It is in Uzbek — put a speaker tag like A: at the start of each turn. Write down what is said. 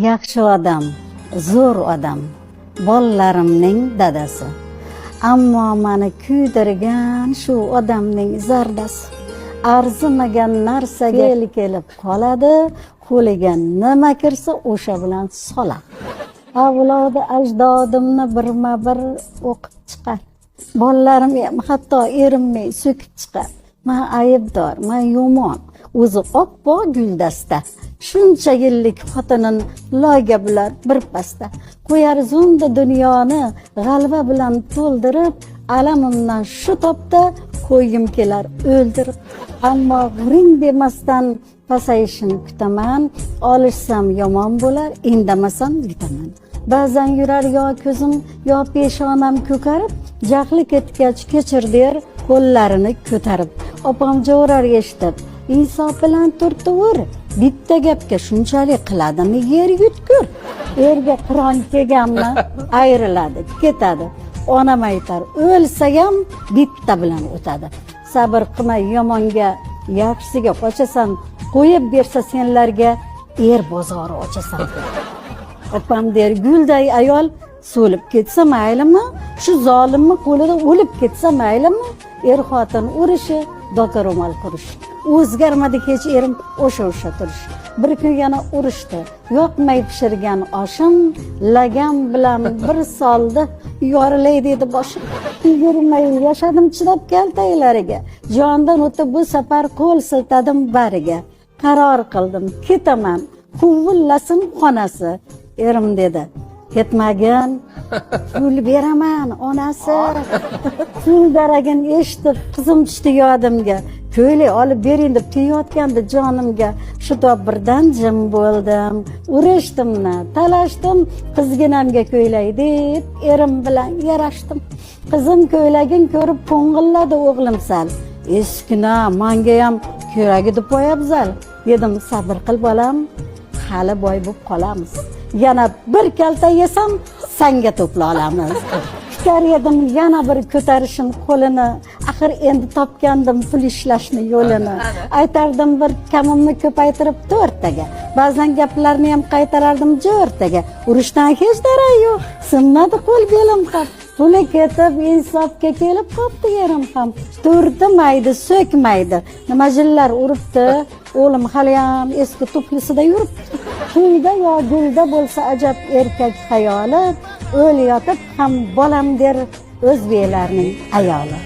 A: Yaxshi odam, zo'r odam, bolalarimning dadasi. Ammo meni kuydirgan shu odamning zardasi. Arzimagan narsaga kelib qoladi, qo'liga nima kirsa o'sha bilan soladi. Avlodi ajdodimni birma-bir o'qib chiqar. Bolalarim ham hatto erimni so'kib chiqar. Men aybdor, men yomon. O'zi oppoq guldasta. Shuncha yillik xotinin loyga bilan bir pasta. Qo'yar zunda dunyoni g'alva bilan to'ldirib, alamimdan shu topda qo'yim kelar o'ldirib. Ammo g'uring demasdan pasayishini kutaman. Olishsam yomon bo'lar, indamasam yutaman. Ba'zan yurar yo ko'zim, yo peshonam ko'karib, jahli ketgach kechir der qo'llarini ko'tarib. Opam jo'rar eshitib, insof bilan turtuvur. Bitta gapga shunchalik qiladimi yer yutkur. Erga qiron kelganmi ayriladi, ketadi. Onam aytar, o'lsa ham bitta bilan o'tadi. Sabr qilmay yomonga, yaxshisiga qochasan, qo'yib bersa senlarga er bozori ochasan. Opam der, gulday ayol so'lib ketsa maylimi, shu zolimni qo'lida o'lib ketsa maylimi? Er xotin urushi, doka ro'mol qurish. O'zgarmadi hech erim o'sha turish. Bir kun yana urushdi. Yoqmay pishirgan oshim lagam bilan bir soldi, yorilay dedi boshim. Yurmay yashadim chidab kaltaylariga. Jondan o'tib bu safar qo'l siltadim bariga. Qaror qildim, ketaman. Quvillasin xonasi. Erim dedi, ketmagin, pul beraman onasi. Pul daragin eshitib qizim tushdi yodimga. Ko'ylak olib bering deb tiyotgandi jonimga. Shu tob birdan jim bo'ldim. Urishdim-na, talashdim, qizginamga ko'ylak deb erim bilan yarashdim. Qizim ko'ylagin ko'rib ko'ngilladi o'g'lim sal. Eskina, menga ham keragi deb qo'yabzal. Dedim, sabr qil bolam, hali boy bo'lib qolamiz. Yana bir kalta yesam, sanga to'pla olamiz. Kutar edim yana bir ko'tarishim qo'lini. Axir endi topgandim pul ishlashni yo'lini. Aytardim bir kamimni ko'paytirib 4 taga. Ba'zan gaplarni ham qaytarardim jo'rtaga. Urushdan hech darak yo'q. Sinmadi qo'l belim ham. Puli ketib insofga kelib qopti yerim ham. Turtmaydi, so'kmaydi. Nima jillar uribdi? O'g'lim hali ham eski tuflisida yuribdi. Pulda yo gulda bo'lsa ajab erkak xayoli, o'l yotib ham bolam der o'zbeklarning ayoli.